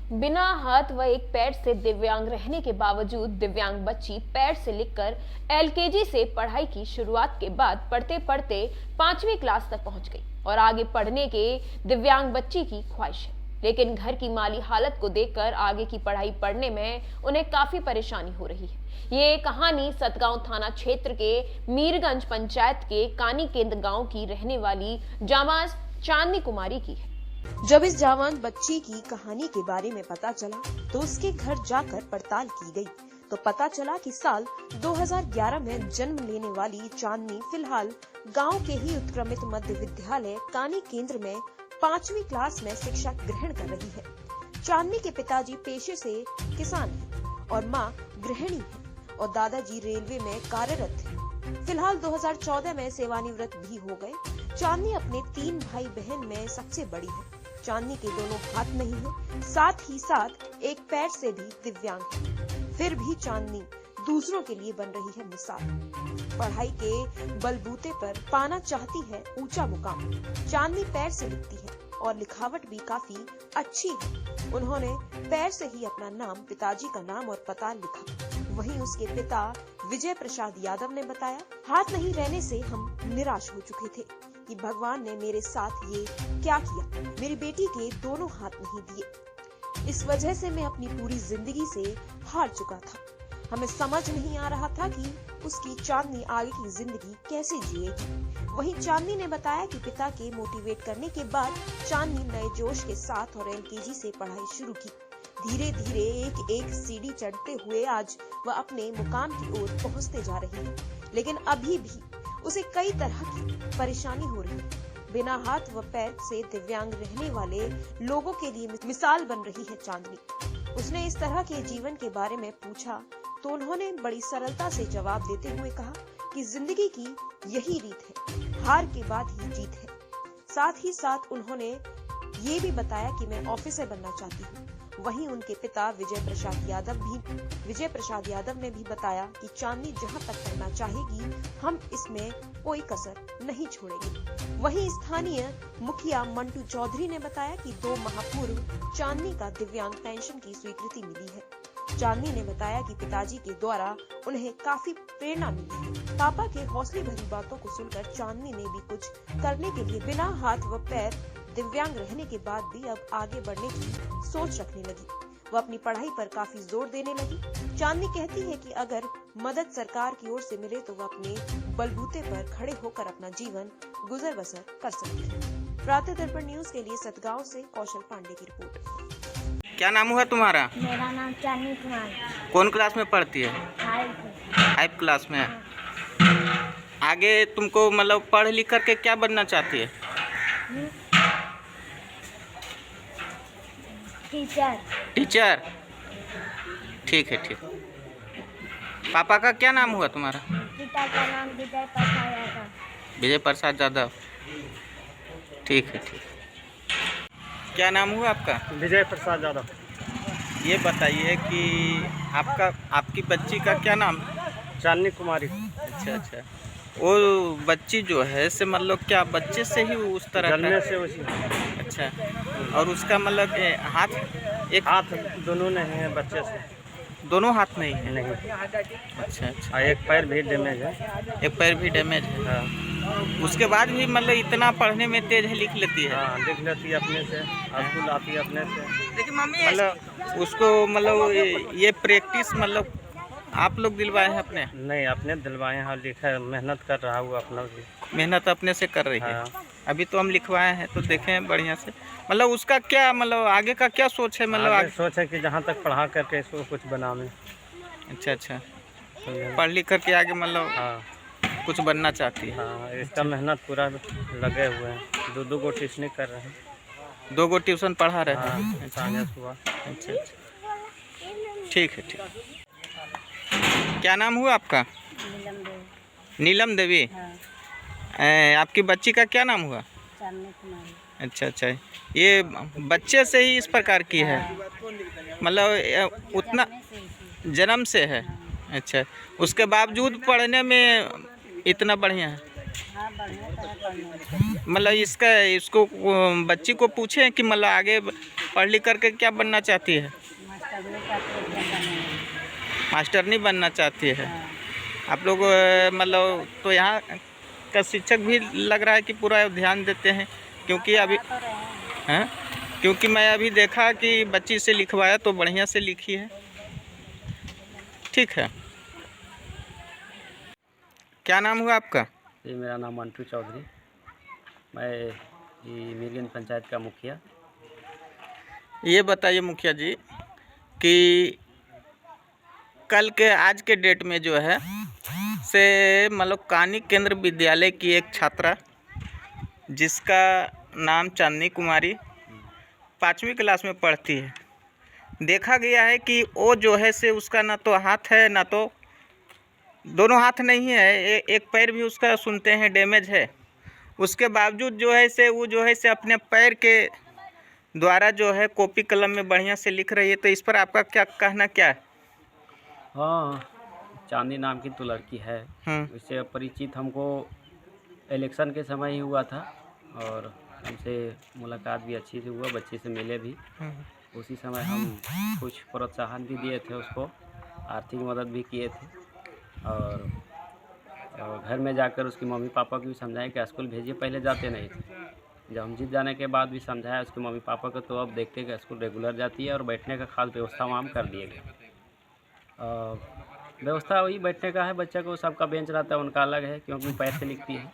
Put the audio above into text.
बिना हाथ व एक पैर से दिव्यांग रहने के बावजूद दिव्यांग बच्ची पैर से लिखकर एलकेजी से पढ़ाई की शुरुआत के बाद पढ़ते पढ़ते 5वीं क्लास तक पहुंच गई और आगे पढ़ने के दिव्यांग बच्ची की ख्वाहिश है। लेकिन घर की माली हालत को देखकर आगे की पढ़ाई पढ़ने में उन्हें काफी परेशानी हो रही है। ये कहानी सतगांव थाना क्षेत्र के मीरगंज पंचायत के कानी केंद्र गांव की रहने वाली जाबाज चांदनी कुमारी की है। जब इस जवान बच्ची की कहानी के बारे में पता चला तो उसके घर जाकर पड़ताल की गई तो पता चला कि साल 2011 में जन्म लेने वाली चांदनी फिलहाल गांव के ही उत्क्रमित मध्य विद्यालय कानी केंद्र में 5वीं क्लास में शिक्षा ग्रहण कर रही है। चांदनी के पिताजी पेशे से किसान हैं और मां गृहिणी है और दादाजी रेलवे में कार्यरत थे। फिलहाल 2014 में सेवानिवृत्त भी हो गए। चांदनी अपने 3 भाई बहन में सबसे बड़ी है। चांदनी के दोनों हाथ नहीं है, साथ ही साथ एक पैर से भी दिव्यांग है। फिर भी चांदनी दूसरों के लिए बन रही है मिसाल। पढ़ाई के बलबूते पर पाना चाहती है ऊंचा मुकाम। चांदनी पैर से लिखती है और लिखावट भी काफी अच्छी है। उन्होंने पैर से ही अपना नाम, पिताजी का नाम और पता लिखा। वहीं उसके पिता विजय प्रसाद यादव ने बताया, हाथ नहीं रहने से हम निराश हो चुके थे कि भगवान ने मेरे साथ ये क्या किया। मेरी बेटी के दोनों हाथ नहीं दिए। इस वजह से मैं अपनी पूरी जिंदगी से हार चुका था। हमें समझ नहीं आ रहा था कि उसकी चांदनी आगे की जिंदगी कैसे जिएगी। वहीं चांदनी ने बताया कि पिता के मोटिवेट करने के बाद चांदनी नए जोश के साथ और एलकेजी से पढ़ाई शुरू की। धीरे धीरे एक एक सीढ़ी चढ़ते हुए आज वह अपने मुकाम की ओर पहुंचते जा रही है। लेकिन अभी भी उसे कई तरह की परेशानी हो रही है। बिना हाथ व पैर से दिव्यांग रहने वाले लोगों के लिए मिसाल बन रही है चांदनी। उसने इस तरह के जीवन के बारे में पूछा तो उन्होंने बड़ी सरलता से जवाब देते हुए कहा कि जिंदगी की यही रीत है, हार के बाद ही जीत है। साथ ही साथ उन्होंने ये भी बताया कि मैं ऑफिसर बनना चाहती हूँ। वहीं उनके पिता विजय प्रसाद यादव ने भी बताया कि चांदनी जहां तक करना चाहेगी हम इसमें कोई कसर नहीं छोड़ेंगे। वहीं स्थानीय मुखिया मंटू चौधरी ने बताया कि 2 माह पूर्व चांदनी का दिव्यांग पेंशन की स्वीकृति मिली है। चांदनी ने बताया कि पिताजी के द्वारा उन्हें काफी प्रेरणा मिली है। पापा के हौसले भरी बातों को सुनकर चांदनी ने भी कुछ करने के लिए बिना हाथ व पैर दिव्यांग रहने के बाद भी अब आगे बढ़ने की सोच रखने लगी। वह अपनी पढ़ाई पर काफी जोर देने लगी। चांदनी कहती है कि अगर मदद सरकार की ओर से मिले तो वह अपने बलबूते पर खड़े होकर अपना जीवन गुजर बसर कर सकती है। प्रातः दर्पण न्यूज के लिए सतगांव से कौशल पांडे की रिपोर्ट। क्या नाम हुआ तुम्हारा? मेरा नाम चांदनी कुमार। कौन क्लास में पढ़ती है? 5 क्लास में। आगे तुमको मतलब पढ़ लिख करके क्या बनना चाहती है? टीचर। ठीक है, ठीक। पापा का क्या नाम हुआ तुम्हारा? पिता का नाम विजय प्रसाद यादव। विजय प्रसाद यादव। ठीक है, ठीक। क्या नाम हुआ आपका? विजय प्रसाद यादव। ये बताइए कि आपकी बच्ची का क्या नाम? चांदनी कुमारी। अच्छा। वो बच्ची जो है से मतलब क्या बच्चे से ही उस तरह जन्मे से उसी। अच्छा। और उसका मतलब एक हाथ दोनों नहीं है बच्चे से। दोनों हाथ नहीं है? नहीं। अच्छा। एक पैर भी डैमेज है। एक पैर भी डैमेज है। हाँ। उसके बाद भी मतलब इतना पढ़ने में तेज है, लिख लेती है? हाँ, लिख लेती है अपने से, स्कूल आती है अपने से। मतलब उसको मतलब ये प्रैक्टिस मतलब आप लोग दिलवाए हैं अपने? नहीं, अपने दिलवाए हैं। लिखा मेहनत कर रहा हूँ अपना भी। मेहनत अपने से कर रही है। हाँ। अभी तो हम लिखवाए हैं तो देखें बढ़िया से। मतलब उसका क्या मतलब आगे का क्या सोच है? मतलब आगे सोच है कि जहाँ तक पढ़ा करके इसको कुछ बनावे। अच्छा। पढ़ लिख करके आगे मतलब हाँ कुछ बनना चाहती है। हाँ, इसका मेहनत पूरा लगे हुए हैं। 2 गो ट्यूशन कर रहे हैं। 2 गो ट्यूशन पढ़ा रहे हैं? हाँ, शाम सुबह। अच्छा। ठीक है, ठीक। क्या नाम हुआ आपका? नीलम देवी। आपकी बच्ची का क्या नाम हुआ? चांदनी कुमारी। अच्छा। ये बच्चे से ही इस प्रकार की है? मतलब उतना जन्म से है? अच्छा। उसके बावजूद पढ़ने में इतना बढ़िया है? हाँ, बढ़िया तरह पढ़ने। मतलब इसको बच्ची को पूछे कि मतलब आगे पढ़ लिख करके क्या बनना चाहती है? मास्टरनी बनना चाहती है। आप लोग मतलब तो यहाँ का शिक्षक भी लग रहा है कि पूरा ध्यान देते हैं, क्योंकि अभी हैं, क्योंकि मैं अभी देखा कि बच्ची से लिखवाया तो बढ़िया से लिखी है। ठीक है, क्या नाम हुआ आपका? जी मेरा नाम मंटू चौधरी, मैं ये मीरगंज पंचायत का मुखिया। ये बताइए मुखिया जी कि कल के आज के डेट में जो है से मतलब कानी केंद्र विद्यालय की एक छात्रा जिसका नाम चांदनी कुमारी 5वीं क्लास में पढ़ती है, देखा गया है कि वो जो है से उसका ना तो हाथ है ना तो दोनों हाथ नहीं है, एक पैर भी उसका सुनते हैं डैमेज है। उसके बावजूद जो है से वो जो है से अपने पैर के द्वारा जो है कॉपी कलम में बढ़िया से लिख रही है। तो इस पर आपका क्या कहना क्या है? हाँ, चांदनी नाम की तो लड़की है, उससे परिचित हमको इलेक्शन के समय ही हुआ था और हमसे मुलाकात भी अच्छी से हुआ, बच्चे से मिले भी। उसी समय हम कुछ प्रोत्साहन भी दिए थे उसको, आर्थिक मदद भी किए थे और घर में जाकर उसकी मम्मी पापा को भी समझाया कि स्कूल भेजिए, पहले जाते नहीं थे। जब हम जीत जाने के बाद भी समझाया उसके मम्मी पापा को, तो अब देखते कि स्कूल रेगुलर जाती है और बैठने का खास व्यवस्था वहाँ कर दिए गए। व्यवस्था वही बैठने का है, बच्चे को सबका बेंच रहता है, उनका अलग है क्योंकि पैर से लिखती है।